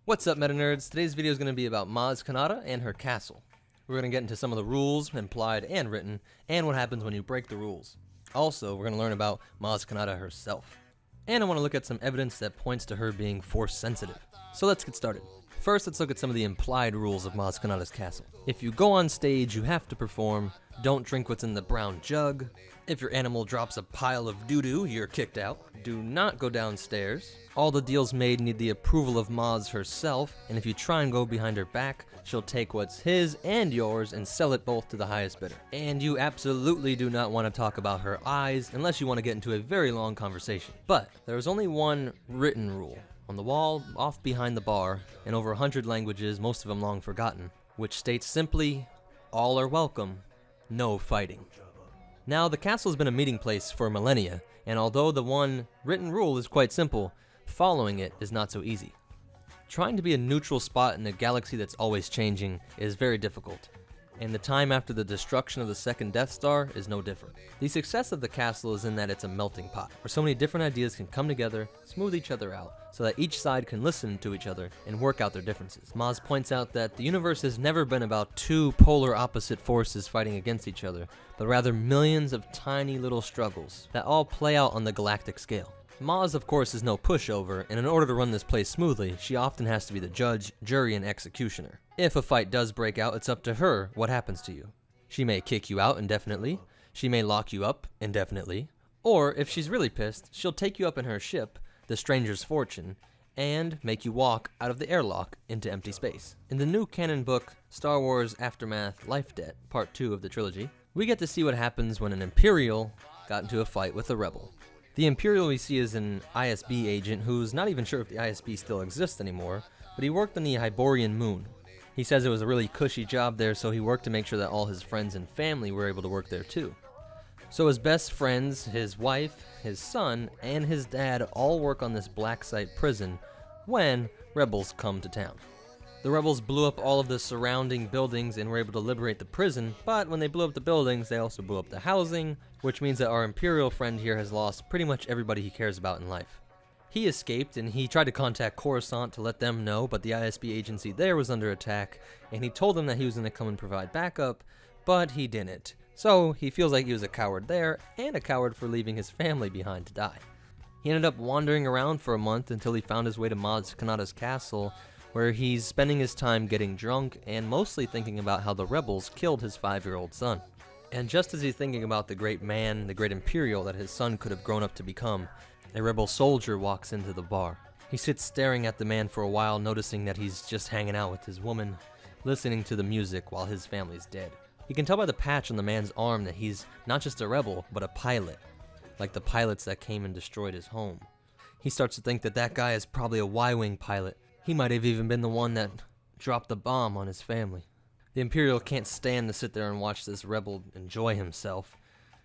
What's up, Meta Nerds? Today's video is going to be about Maz Kanata and her castle. We're going to get into some of the rules, implied and written, and what happens when you break the rules. Also, we're going to learn about Maz Kanata herself. And I want to look at some evidence that points to her being force sensitive. So let's get started. First, let's look at some of the implied rules of Maz Kanata's castle. If you go on stage, you have to perform. Don't drink what's in the brown jug. If your animal drops a pile of doo-doo, you're kicked out. Do not go downstairs. All the deals made need the approval of Maz herself, and if you try and go behind her back, she'll take what's his and yours and sell it both to the highest bidder. And you absolutely do not want to talk about her eyes unless you want to get into a very long conversation. But there is only one written rule. On the wall, off behind the bar, in over 100 languages, most of them long forgotten, which states simply, all are welcome, no fighting. Now, the castle has been a meeting place for millennia, and although the one written rule is quite simple, following it is not so easy. Trying to be a neutral spot in a galaxy that's always changing is very difficult, and the time after the destruction of the second Death Star is no different. The success of the castle is in that it's a melting pot, where so many different ideas can come together, smooth each other out, so that each side can listen to each other and work out their differences. Maz points out that the universe has never been about two polar opposite forces fighting against each other, but rather millions of tiny little struggles that all play out on the galactic scale. Maz, of course, is no pushover, and in order to run this place smoothly, she often has to be the judge, jury, and executioner. If a fight does break out, it's up to her what happens to you. She may kick you out indefinitely, she may lock you up indefinitely, or if she's really pissed, she'll take you up in her ship, the Stranger's Fortune, and make you walk out of the airlock into empty space. In the new canon book, Star Wars Aftermath Life Debt, Part 2 of the trilogy, we get to see what happens when an Imperial got into a fight with a Rebel. The Imperial we see is an ISB agent who's not even sure if the ISB still exists anymore, but he worked on the Hyborian moon. He says it was a really cushy job there, so he worked to make sure that all his friends and family were able to work there too. So his best friends, his wife, his son, and his dad all work on this black site prison when rebels come to town. The rebels blew up all of the surrounding buildings and were able to liberate the prison, but when they blew up the buildings, they also blew up the housing, which means that our Imperial friend here has lost pretty much everybody he cares about in life. He escaped, and he tried to contact Coruscant to let them know, but the ISB agency there was under attack, and he told them that he was going to come and provide backup, but he didn't. So he feels like he was a coward there, and a coward for leaving his family behind to die. He ended up wandering around for a month until he found his way to Maz Kanata's castle, where he's spending his time getting drunk and mostly thinking about how the rebels killed his 5-year-old son. And just as he's thinking about the great man, the great Imperial that his son could have grown up to become, a rebel soldier walks into the bar. He sits staring at the man for a while, noticing that he's just hanging out with his woman, listening to the music while his family's dead. You can tell by the patch on the man's arm that he's not just a rebel, but a pilot, like the pilots that came and destroyed his home. He starts to think that that guy is probably a Y-Wing pilot. He might have even been the one that dropped the bomb on his family. The Imperial can't stand to sit there and watch this rebel enjoy himself.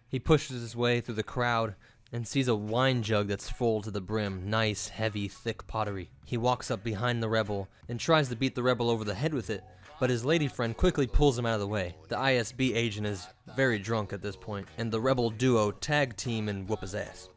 He pushes his way through the crowd and sees a wine jug that's full to the brim, nice, heavy, thick pottery. He walks up behind the rebel and tries to beat the rebel over the head with it, but his lady friend quickly pulls him out of the way. The ISB agent is very drunk at this point, and the rebel duo tag team and whoop his ass.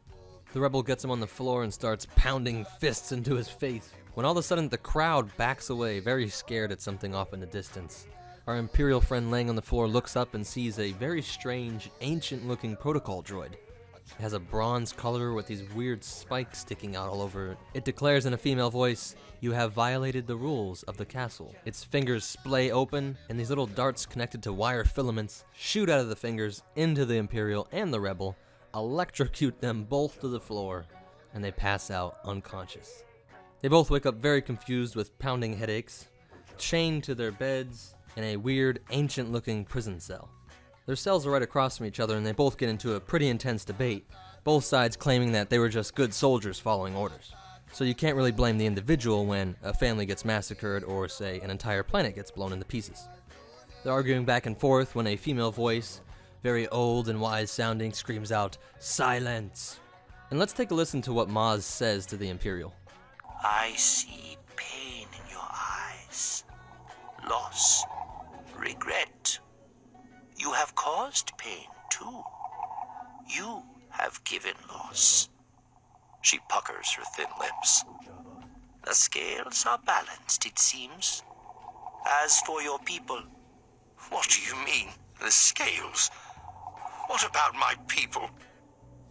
The rebel gets him on the floor and starts pounding fists into his face, when all of a sudden the crowd backs away, very scared at something off in the distance. Our Imperial friend laying on the floor looks up and sees a very strange, ancient-looking protocol droid. It has a bronze color with these weird spikes sticking out all over it. It declares in a female voice, "You have violated the rules of the castle." Its fingers splay open, and these little darts connected to wire filaments shoot out of the fingers into the Imperial and the rebel, electrocute them both to the floor, and they pass out unconscious. They both wake up very confused with pounding headaches, chained to their beds in a weird, ancient-looking prison cell. Their cells are right across from each other, and they both get into a pretty intense debate, both sides claiming that they were just good soldiers following orders. So you can't really blame the individual when a family gets massacred or, say, an entire planet gets blown into pieces. They're arguing back and forth when a female voice, very old and wise-sounding, screams out, "Silence!" And let's take a listen to what Maz says to the Imperial. I see pain in your eyes, loss, regret. You have caused pain, too. You have given loss. She puckers her thin lips. The scales are balanced, it seems. As for your people... What do you mean, the scales? What about my people?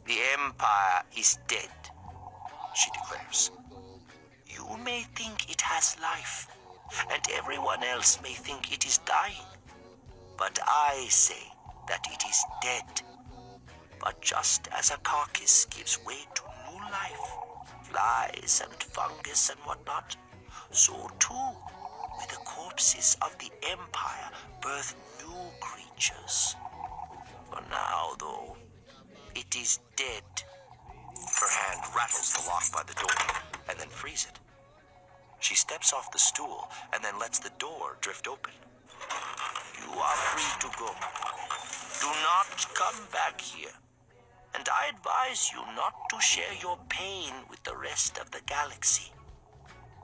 The Empire is dead, she declares. You may think it has life, and everyone else may think it is dying. But I say that it is dead. But just as a carcass gives way to new life, flies and fungus and whatnot, so too will the corpses of the Empire birth new creatures. For now, though, it is dead. Her hand rattles the lock by the door, And then frees it. She steps off the stool and then lets the door drift open. You are free to go. Do not come back here. And I advise you not to share your pain with the rest of the galaxy.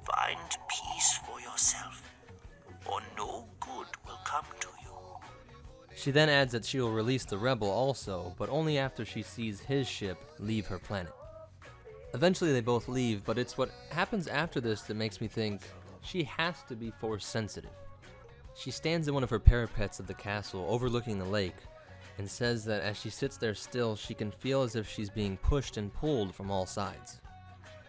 Find peace for yourself, or no good will come to you. She then adds that she will release the Rebel also, but only after she sees his ship leave her planet. Eventually they both leave, but it's what happens after this that makes me think she has to be Force sensitive. She stands in one of her parapets of the castle overlooking the lake and says that as she sits there still, she can feel as if she's being pushed and pulled from all sides.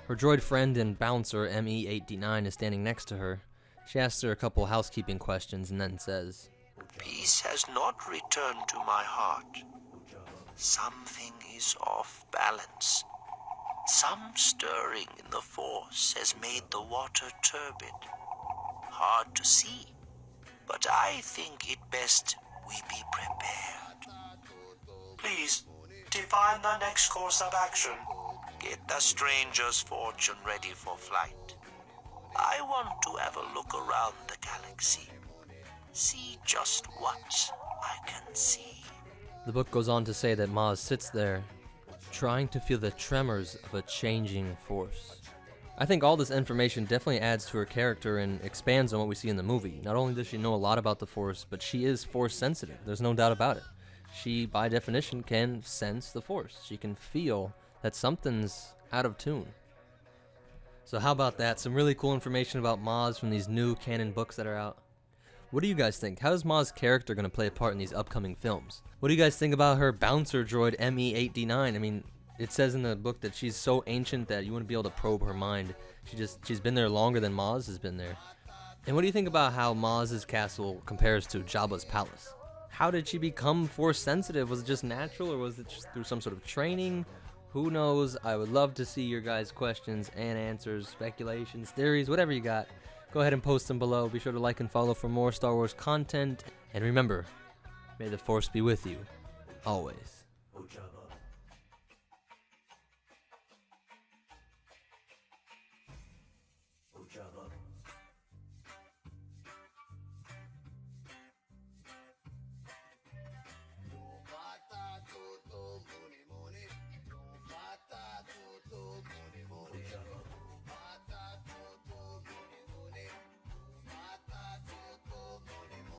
Her droid friend and bouncer ME-8D9 is standing next to her. She asks her a couple housekeeping questions and then says, Peace has not returned to my heart. Something is off balance. Some stirring in the Force has made the water turbid. Hard to see, but I think it best we be prepared. Please, define the next course of action. Get the stranger's fortune ready for flight. I want to have a look around the galaxy. See just what I can see. The book goes on to say that Maz sits there, trying to feel the tremors of a changing Force. I think all this information definitely adds to her character and expands on what we see in the movie. Not only does she know a lot about the Force, but she is Force sensitive. There's no doubt about it. She, by definition, can sense the Force. She can feel that something's out of tune. So how about that? Some really cool information about Maz from these new canon books that are out. What do you guys think? How is Maz's character going to play a part in these upcoming films? What do you guys think about her bouncer droid ME-8D9? I mean, it says in the book that she's so ancient that you wouldn't be able to probe her mind. She's been there longer than Maz has been there. And what do you think about how Maz's castle compares to Jabba's palace? How did she become Force sensitive? Was it just natural, or was it just through some sort of training? Who knows? I would love to see your guys' questions and answers, speculations, theories, whatever you got. Go ahead and post them below. Be sure to like and follow for more Star Wars content. And remember, may the Force be with you, always.